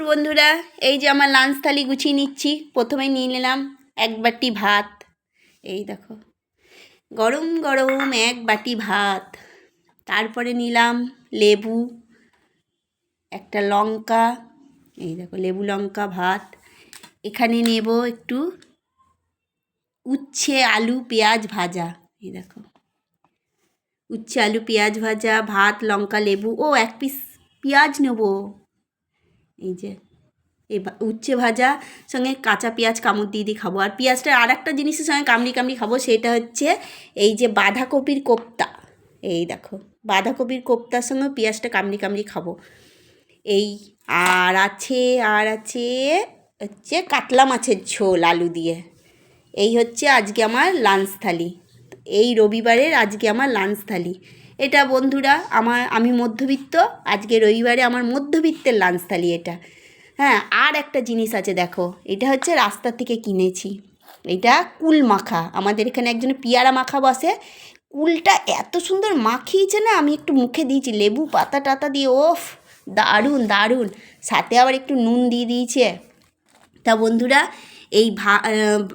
বন্ধুরা, এই যে আমার লাঞ্চ থালি গুছিয়ে নিচ্ছি। প্রথমে নিয়ে নিলাম এক বাটি ভাত। এই দেখো, গরম গরম এক বাটি ভাত। তারপরে নিলাম লেবু, একটা লঙ্কা। এই দেখো, লেবু লঙ্কা ভাত। এখানে নেব একটু উচ্ছে আলু পেঁয়াজ ভাজা। এই দেখো, উচ্ছে আলু পেঁয়াজ ভাজা, ভাত, লঙ্কা, লেবু। ও এক পিস পেঁয়াজ নেব। এই যে এই উচ্ছে ভাজা সঙ্গে কাঁচা পেঁয়াজ কামড় দিয়ে দিয়ে খাবো। আর পেঁয়াজটা আর একটা জিনিসের সঙ্গে কামড়ি কামড়ি খাবো, সেটা হচ্ছে এই যে বাঁধাকপির কোপ্তা। এই দেখো, বাঁধাকপির কোপ্তার সঙ্গে পেঁয়াজটা কামড়ি কামড়ি খাবো। এই আর আছে হচ্ছে কাতলা মাছের ঝোল আলু দিয়ে। এই হচ্ছে আজকে আমার লাঞ্চ থালি। এই রবিবারের আজকে আমার লাঞ্চ থালি। এটা বন্ধুরা আমি মধ্যবিত্ত, আজকে রবিবারে আমার মধ্যবিত্তের লাঞ্চ থালি এটা। হ্যাঁ, আর একটা জিনিস আছে দেখো, এটা হচ্ছে রাস্তা থেকে কিনেছি। এটা কুল মাখা। আমাদের এখানে একজনে পিয়ারা মাখা বসে। কুলটা এত সুন্দর মাখিয়েছে না, আমি একটু মুখে দিয়েছি লেবু পাতা টাতা দিয়ে। ওফ, দারুণ দারুণ। সাথে আবার একটু নুন দিয়ে দিয়েছে। তা বন্ধুরা, এই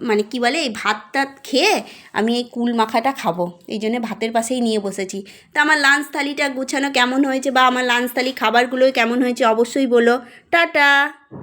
মানে কি বলে, এই ভাতটা খেয়ে আমি এই কুল মাখাটা খাবো, এই জন্য ভাতের পাশেই নিয়ে বসেছি। তা আমার লাঞ্চ থালিটা গোছানো কেমন হয়েছে, বা আমার লাঞ্চ থালি খাবারগুলো কেমন হয়েছে অবশ্যই বলো। টাটা।